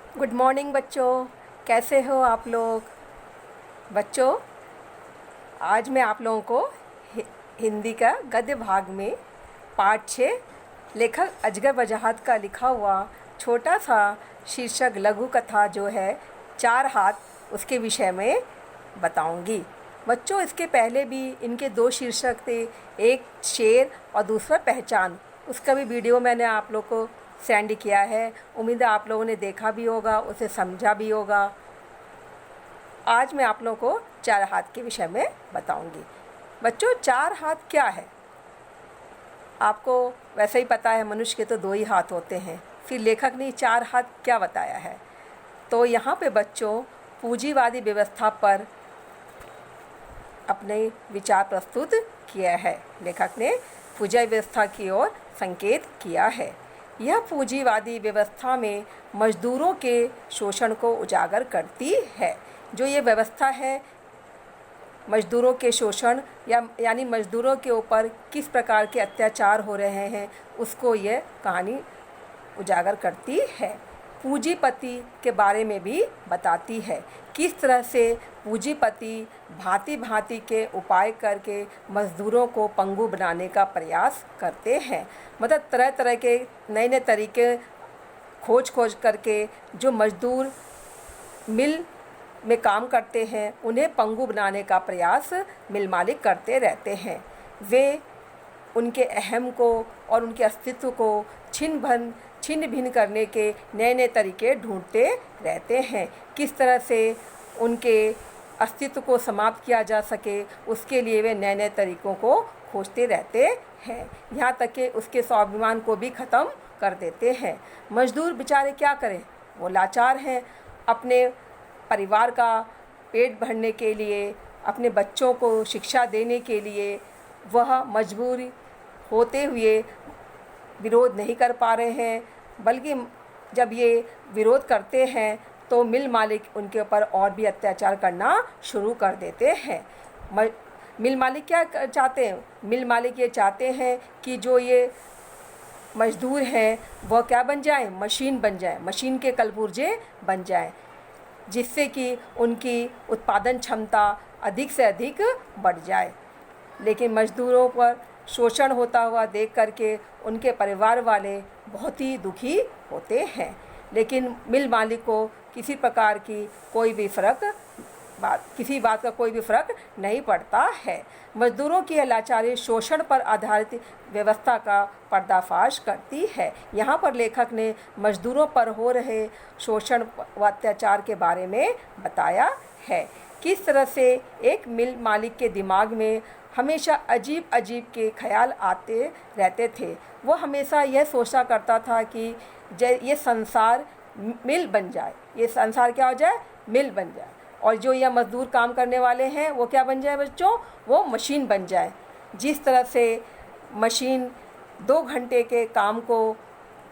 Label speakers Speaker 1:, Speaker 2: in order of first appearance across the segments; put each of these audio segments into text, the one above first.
Speaker 1: Good morning बच्चों, कैसे हो आप लोग। बच्चों, आज मैं आप लोगों को हिंदी का गद्य भाग में पाठ 6 लेखक अजगर वजाहत का लिखा हुआ छोटा सा शीर्षक लघु कथा जो है 4 हाथ, उसके विषय में बताऊंगी। बच्चों, इसके पहले भी इनके 2 शीर्षक थे, एक शेर और दूसरा पहचान। उसका भी वीडियो मैंने आप लोग को सेंड किया है। उम्मीद है आप लोगों ने देखा भी होगा, उसे समझा भी होगा। आज मैं आप लोगों को 4 हाथ के विषय में बताऊंगी। बच्चों, 4 हाथ क्या है? आपको वैसे ही पता है, मनुष्य के तो 2 ही हाथ होते हैं। फिर लेखक ने 4 हाथ क्या बताया है? तो यहाँ पे बच्चों पूंजीवादी व्यवस्था पर अपने विचार प्रस्तुत किया है। लेखक ने पूंजी व्यवस्था की ओर संकेत किया है। यह पूंजीवादी व्यवस्था में मजदूरों के शोषण को उजागर करती है। जो ये व्यवस्था है, मजदूरों के शोषण यानी मजदूरों के ऊपर किस प्रकार के अत्याचार हो रहे हैं, उसको ये कहानी उजागर करती है। पूंजीपति के बारे में भी बताती है, किस तरह से पूंजीपति भांति भांति के उपाय करके मजदूरों को पंगु बनाने का प्रयास करते हैं। मतलब तरह तरह के नए नए तरीके खोज करके जो मजदूर मिल में काम करते हैं, उन्हें पंगु बनाने का प्रयास मिल मालिक करते रहते हैं। वे उनके अहम को और उनके अस्तित्व को छिन्न भिन्न करने के नए नए तरीके ढूंढते रहते हैं। किस तरह से उनके अस्तित्व को समाप्त किया जा सके, उसके लिए वे नए नए तरीक़ों को खोजते रहते हैं। यहाँ तक कि उसके स्वाभिमान को भी ख़त्म कर देते हैं। मजदूर बेचारे क्या करें, वो लाचार हैं। अपने परिवार का पेट भरने के लिए, अपने बच्चों को शिक्षा देने के लिए वह मजबूर होते हुए विरोध नहीं कर पा रहे हैं, बल्कि जब ये विरोध करते हैं तो मिल मालिक उनके ऊपर और भी अत्याचार करना शुरू कर देते हैं। मिल मालिक क्या चाहते हैं? मिल मालिक ये चाहते हैं कि जो ये मजदूर हैं वह क्या बन जाए, मशीन बन जाए, मशीन के कलपुर्जे बन जाए, जिससे कि उनकी उत्पादन क्षमता अधिक से अधिक बढ़ जाए। लेकिन मजदूरों पर शोषण होता हुआ देख करके उनके परिवार वाले बहुत ही दुखी होते हैं। लेकिन मिल मालिक को किसी प्रकार की किसी बात का कोई भी फर्क नहीं पड़ता है। मजदूरों की लाचारी शोषण पर आधारित व्यवस्था का पर्दाफाश करती है। यहाँ पर लेखक ने मजदूरों पर हो रहे शोषण व अत्याचार के बारे में बताया है। किस तरह से एक मिल मालिक के दिमाग में हमेशा अजीब अजीब के ख्याल आते रहते थे। वो हमेशा यह सोचा करता था कि ये संसार मिल बन जाए, ये संसार क्या हो जाए, मिल बन जाए, और जो यह मजदूर काम करने वाले हैं वो क्या बन जाए बच्चों, वो मशीन बन जाए। जिस तरह से मशीन 2 घंटे के काम को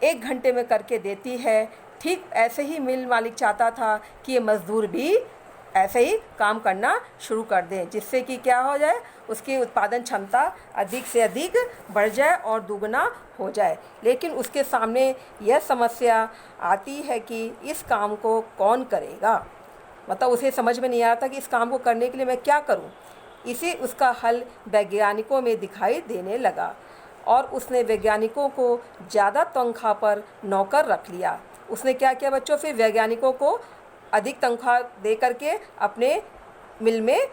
Speaker 1: 1 घंटे में करके देती है, ठीक ऐसे ही मिल मालिक चाहता था कि ये मजदूर भी ऐसे ही काम करना शुरू कर दें, जिससे कि क्या हो जाए, उसकी उत्पादन क्षमता अधिक से अधिक बढ़ जाए और दुगना हो जाए। लेकिन उसके सामने यह समस्या आती है कि इस काम को कौन करेगा। मतलब उसे समझ में नहीं आ रहा था कि इस काम को करने के लिए मैं क्या करूं। इसे उसका हल वैज्ञानिकों में दिखाई देने लगा और उसने वैज्ञानिकों को ज़्यादा तनख्वाह पर नौकर रख लिया। उसने क्या किया बच्चों, फिर वैज्ञानिकों को अधिक तनख्वाह दे करके अपने मिल में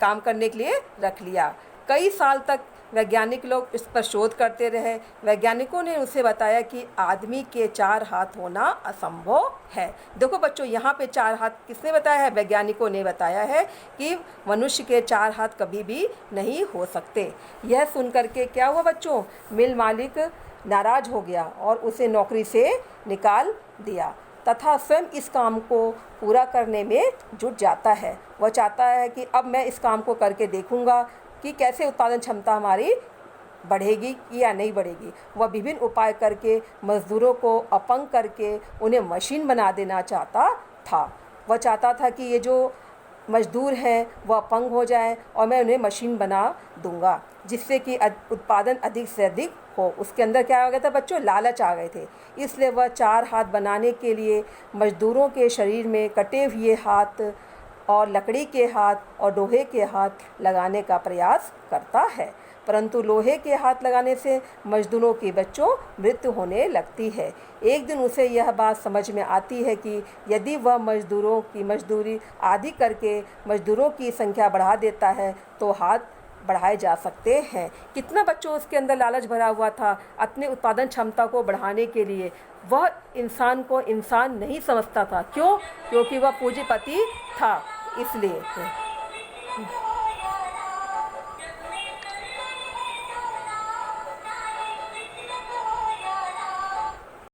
Speaker 1: काम करने के लिए रख लिया। कई साल तक वैज्ञानिक लोग इस पर शोध करते रहे। वैज्ञानिकों ने उसे बताया कि आदमी के 4 हाथ होना असंभव है। देखो बच्चों, यहाँ पे 4 हाथ किसने बताया है? वैज्ञानिकों ने बताया है कि मनुष्य के 4 हाथ कभी भी नहीं हो सकते। यह सुन करके क्या हुआ बच्चों, मिल मालिक नाराज़ हो गया और उसे नौकरी से निकाल दिया तथा स्वयं इस काम को पूरा करने में जुट जाता है। वह चाहता है कि अब मैं इस काम को करके देखूंगा कि कैसे उत्पादन क्षमता हमारी बढ़ेगी या नहीं बढ़ेगी। वह विभिन्न उपाय करके मजदूरों को अपंग करके उन्हें मशीन बना देना चाहता था। वह चाहता था कि ये जो मजदूर हैं वह अपंग हो जाएं और मैं उन्हें मशीन बना दूंगा जिससे कि उत्पादन अधिक से अधिक हो। उसके अंदर क्या हो गया था बच्चों, लालच आ गए थे। इसलिए वह 4 हाथ बनाने के लिए मजदूरों के शरीर में कटे हुए हाथ और लकड़ी के हाथ और लोहे के हाथ लगाने का प्रयास करता है, परंतु लोहे के हाथ लगाने से मजदूरों की बच्चों मृत्यु होने लगती है। एक दिन उसे यह बात समझ में आती है कि यदि वह मजदूरों की मजदूरी आधी करके मजदूरों की संख्या बढ़ा देता है तो हाथ बढ़ाए जा सकते हैं। कितना बच्चों उसके अंदर लालच भरा हुआ था अपने उत्पादन क्षमता को बढ़ाने के लिए। वह इंसान को इंसान नहीं समझता था। क्यों? क्योंकि वह पूंजीपति था, इसलिए।